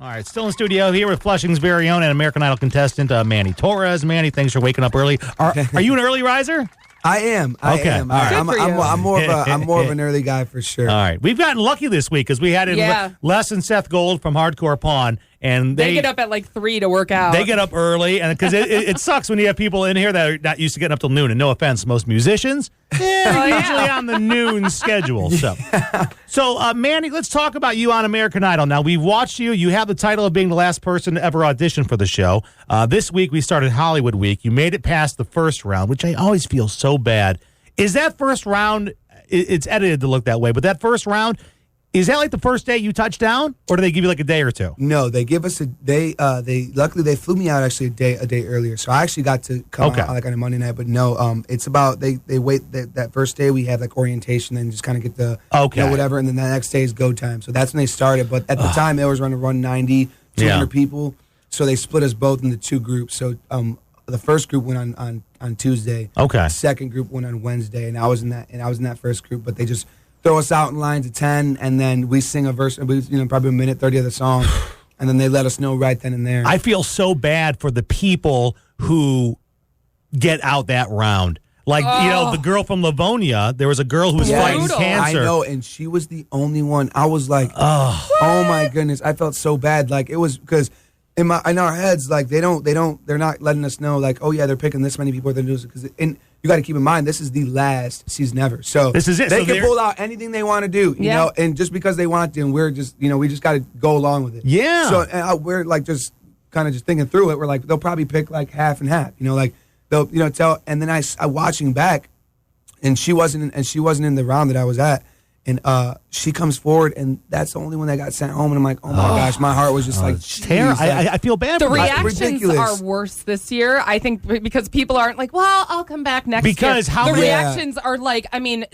All right, still in studio here with Flushing's very own and American Idol contestant Manny Torres. Manny, thanks for waking up early. Are you an early riser? I am. I am. All right. I'm more of an early guy for sure. All right, we've gotten lucky this week because we had Les and Seth Gold from Hardcore Pawn, and they get up at like 3 to work out. They get up early, and because it sucks when you have people in here that are not used to getting up till noon. And no offense, most musicians, they're usually on the noon schedule. So, Manny, let's talk about you on American Idol. Now, we've watched you. You have the title of being the last person to ever audition for the show. This week, we started Hollywood Week. You made it past the first round, which I always feel so bad. Is that first round, it's edited to look that way, but that first round, is that like the first day you touch down, or do they give you like a day or two? No, they give us a day. Luckily they flew me out actually a day earlier, so I actually got to come out like on a Monday night. But no, it's about they wait that first day we have like orientation and just kind of get the whatever, and then the next day is go time. So that's when they started. But at the time it was running 200 people, so they split us both into two groups. So the first group went on Tuesday. Okay. The second group went on Wednesday, and I was in that first group. But they just throw us out in lines of 10, and then we sing a verse, probably a minute 30 of the song, and then they let us know right then and there. I feel so bad for the people who get out that round. Like, the girl from Livonia, there was a girl who was fighting cancer. I know, and she was the only one. I was like, oh my goodness. I felt so bad. Like, it was because in our heads, like, they're not letting us know, like, oh yeah, they're picking this many people. They're doing because you got to keep in mind, this is the last season ever. So this is it. They can pull out anything they want to do, you know, and just because they want to, and we're just, we just got to go along with it. Yeah. So we're like just kind of just thinking through it. We're like, they'll probably pick like half and half, like they'll, tell. And then I watching back, and she wasn't in the round that I was at. And she comes forward, and that's the only one that got sent home. And I'm like, oh my gosh, my heart was just like, terrible. I feel bad for the reactions are worse this year, I think, because people aren't like, well, I'll come back next year. The reactions are like,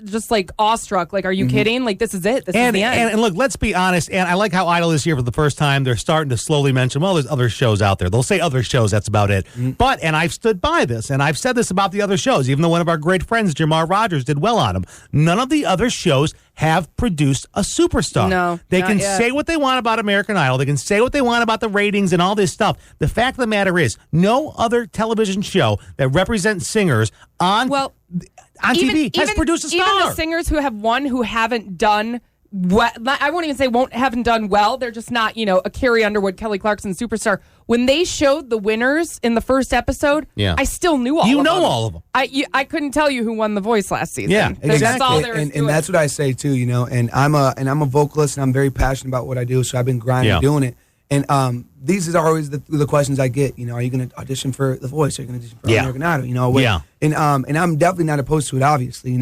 just like awestruck. Like, are you kidding? Like, this is it. This is the end. And look, let's be honest. And I like how Idol is here for the first time. They're starting to slowly mention, well, there's other shows out there. They'll say other shows. That's about it. But, and I've stood by this, and I've said this about the other shows, even though one of our great friends, Jamar Rogers, did well on them. None of the other shows have produced a superstar. No, they can say what they want about American Idol. They can say what they want about the ratings and all this stuff. The fact of the matter is, no other television show that represents singers on TV has produced a star. Even the singers who have won who haven't done well, I won't even say haven't done well. They're just not, a Carrie Underwood, Kelly Clarkson superstar. When they showed the winners in the first episode, I still knew all of them. You know all of them. I couldn't tell you who won The Voice last season. Yeah, exactly. That's all there is to and it. that's what I say too, and I'm a vocalist, and I'm very passionate about what I do, so I've been grinding doing it. And these are always the questions I get. Are you going to audition for The Voice? Are you going to audition for American Idol? And I'm definitely not opposed to it, obviously.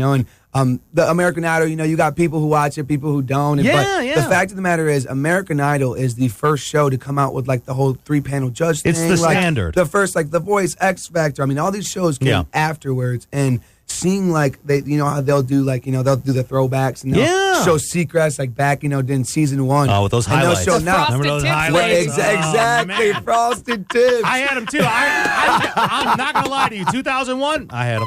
And the American Idol, you got people who watch it, people who don't. But the fact of the matter is, American Idol is the first show to come out with like the whole 3-panel judge thing. It's the standard. The first, like The Voice, X Factor. All these shows came afterwards, and seeing like they, how they'll do like they'll do the throwbacks and they'll show Seacrest like back in season 1. Oh, with those highlights. And they'll show now. Remember those highlights? Exactly, frosted tips. I had them too. I'm not gonna lie to you. 2001, I had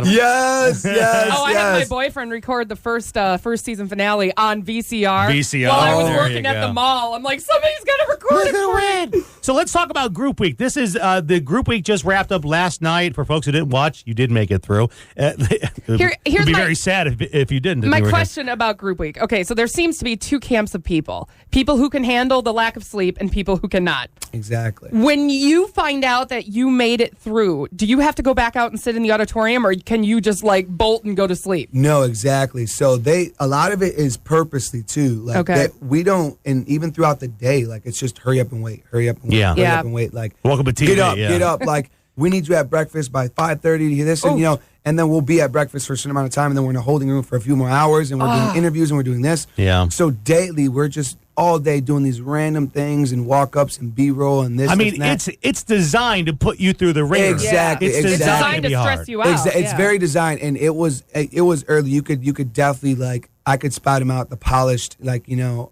them. Yes. I had my boyfriend record the first season finale on VCR. While I was working at the mall. I'm like, somebody's gonna record it for me. So let's talk about Group Week. This is the Group Week just wrapped up last night. For folks who didn't watch, you did make it through. It'd be very sad if you didn't. My question about Group Week. Okay, so there seems to be two camps of people who can handle the lack of sleep and people who cannot. Exactly. When you find out that you made it through, do you have to go back out and sit in the auditorium, or can you just like bolt and go to sleep? No, exactly. So a lot of it is purposely too. Like that we don't, and even throughout the day, like it's just hurry up and wait, hurry up and wait, hurry up and wait. Like welcome to TV. Get up. Like we need you at breakfast by 5:30 to hear this, and and then we'll be at breakfast for a certain amount of time, and then we're in a holding room for a few more hours, and we're doing interviews, and we're doing this. Yeah. So daily, we're just all day doing these random things and walk-ups and B-roll and this. It's designed to put you through the ringer. Exactly. It's designed to stress you out. It's very designed, and it was early. You could definitely like. I could spout them out, the polished, like,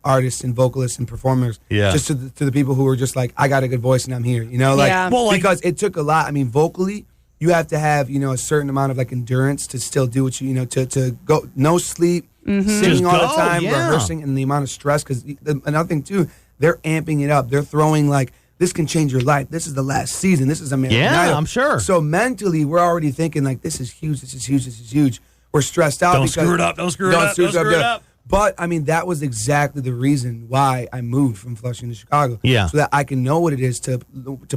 artists and vocalists and performers. Yeah. Just to the people who were just like, I got a good voice and I'm here. Because it took a lot. Vocally, you have to have, a certain amount of like endurance to still do what you, to go, no sleep, singing all the time, rehearsing, and the amount of stress. Because another thing too, they're amping it up. They're throwing like, this can change your life. This is the last season. This is American Idol. I'm sure. So mentally, we're already thinking like, this is huge. This is huge. This is huge. We're stressed out. Don't screw it up. Don't screw it up. But I mean, that was exactly the reason why I moved from Flushing to Chicago. Yeah. So that I can know what it is to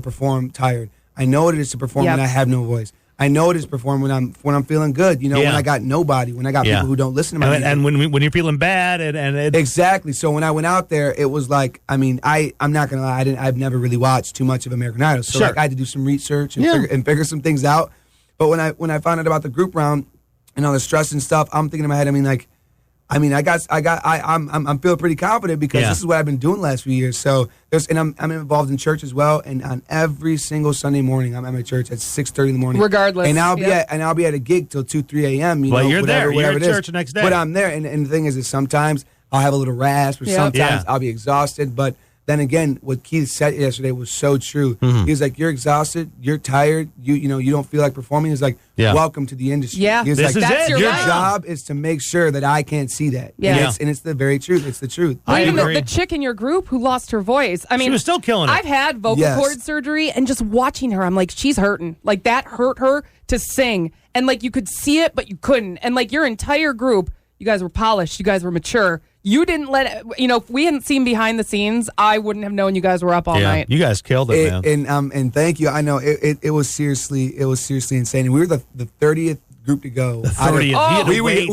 perform tired. I know what it is to perform when I have no voice. I know what it is to perform when I'm feeling good. You know, when I got nobody, when I got people who don't listen to my music. And when you're feeling bad and exactly. So when I went out there, it was like, I mean, I'm not gonna lie, I've never really watched too much of American Idol. So like I had to do some research and figure some things out. But when I found out about the group round and all the stress and stuff, I'm thinking in my head, I'm feeling pretty confident because this is what I've been doing the last few years. So I'm involved in church as well, and on every single Sunday morning I'm at my church at 6:30 in the morning. Regardless. And I'll be at a gig till 2-3 a.m. You're whatever, there. You're at church the next day. But I'm there, and the thing is sometimes I'll have a little rasp, or sometimes I'll be exhausted, but then again, what Keith said yesterday was so true. Mm-hmm. He was like, "You're exhausted. You're tired. You don't feel like performing." He's like, "Welcome to the industry." Yeah, he was this like, is it. Your job is to make sure that I can't see that. Yeah, and it's the very truth. It's the truth. Well, even the chick in your group who lost her voice. I mean, she was still killing it. I've had vocal cord surgery, and just watching her, I'm like, she's hurting. Like that hurt her to sing, and like you could see it, but you couldn't. And like your entire group, you guys were polished. You guys were mature. You didn't let it, if we hadn't seen behind the scenes, I wouldn't have known you guys were up all night. You guys killed it, man. And thank you. I know it was seriously insane. And we were the 30th group to go. The 30th.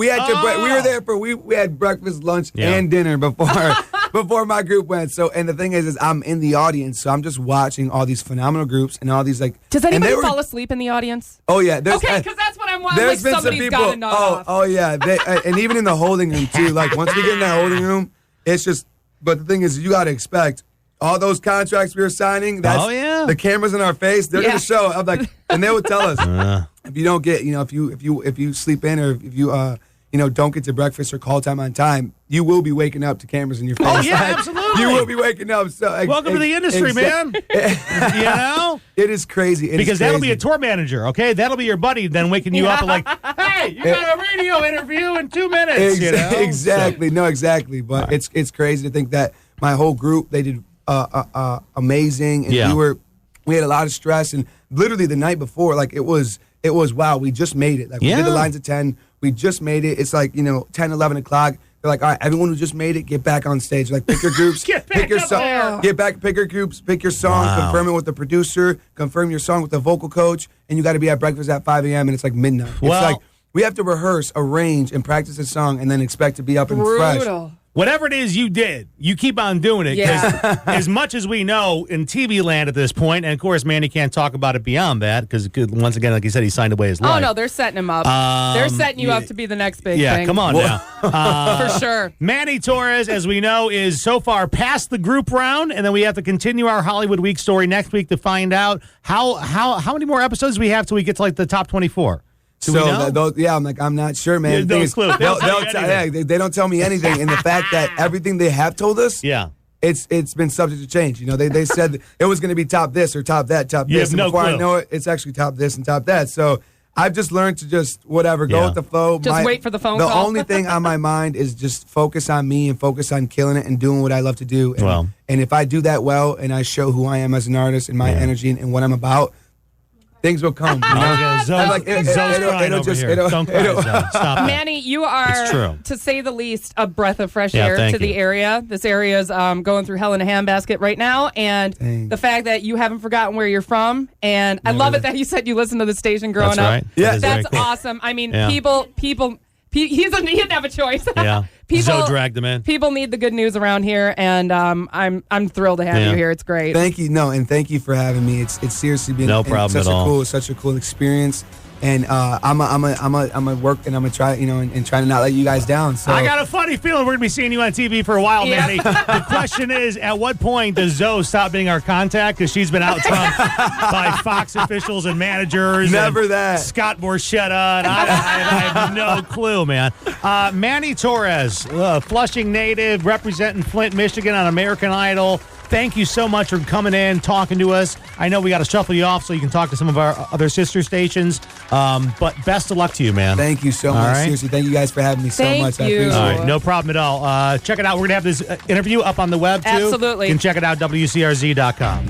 We had breakfast, lunch, and dinner before my group went. So, and the thing is I'm in the audience, so I'm just watching all these phenomenal groups and all these like. Does anybody fall asleep in the audience? Oh yeah. Okay, because that's what I'm wondering. Like somebody's got to knock off. Oh yeah. And even in the holding room too. Like once we get in that holding room, it's just. But the thing is, you got to expect. All those contracts we were signing, the cameras in our face, they're going to show. I'm like, and they would tell us if you don't get, if you sleep in or if you don't get to breakfast or call time on time, you will be waking up to cameras in your face. Oh yeah, absolutely. You will be waking up. So welcome to the industry, man. It is crazy. Because that'll be a tour manager, okay? That'll be your buddy then waking you up and like, hey, you got a radio interview in 2 minutes. Exactly. No, exactly. But it's crazy to think that my whole group, they did amazing, and we had a lot of stress, and literally the night before, like it was wow, we just made it. Like we did the lines at 10, we just made it. It's like 10, 11 o'clock. They're like, all right, everyone who just made it, get back on stage. Like pick your groups, pick your song, pick your groups, pick your song, confirm it with the producer, confirm your song with the vocal coach, and you got to be at breakfast at 5 a.m. and it's like midnight. It's like we have to rehearse, arrange, and practice a song, and then expect to be up and fresh. Whatever it is you did, you keep on doing it. Because as much as we know in TV land at this point, and of course, Manny can't talk about it beyond that because, once again, like he said, he signed away his life. Oh, no, they're setting him up. They're setting you up to be the next big thing. Yeah, come on now. For sure. Manny Torres, as we know, is so far past the group round, and then we have to continue our Hollywood Week story next week to find out how many more episodes do we have till we get to like the top 24. I'm like, I'm not sure, man. No clue. They don't tell me anything. And the fact that everything they have told us, it's been subject to change. They said it was going to be top this or top that, top this. And before I know it, it's actually top this and top that. So I've just learned to just go with the flow. Just wait for the phone call. The only thing on my mind is just focus on me and focus on killing it and doing what I love to do. And if I do that well and I show who I am as an artist and my energy and what I'm about, things will come. Zoe's crying over here. Don't cry, Zoe. Stop it. Manny, you are, to say the least, a breath of fresh air to the area. This area is going through hell in a handbasket right now, and the fact that you haven't forgotten where you're from, and I love it that you said you listened to the station growing up. Right. Yeah, that's awesome. I mean, people. He didn't have a choice. Yeah. Zoe dragged him in. People need the good news around here, and I'm thrilled to have you here. It's great. Thank you. No, and thank you for having me. It's seriously been such a cool experience. And I'm a work and I'm gonna try and try to not let you guys down. So I got a funny feeling we're gonna be seeing you on TV for a while, Manny. The question is, at what point does Zoe stop being our contact because she's been out trumped by Fox officials and managers? Never and that. Scott Borchetta. And I have no clue, man. Manny Torres, Flushing native, representing Flint, Michigan on American Idol. Thank you so much for coming in, talking to us. I know we got to shuffle you off so you can talk to some of our other sister stations. But best of luck to you, man. Thank you so much. Right? Seriously, thank you guys for having me so much. I appreciate it. All right, no problem at all. Check it out. We're going to have this interview up on the web, too. Absolutely. You can check it out, WCRZ.com.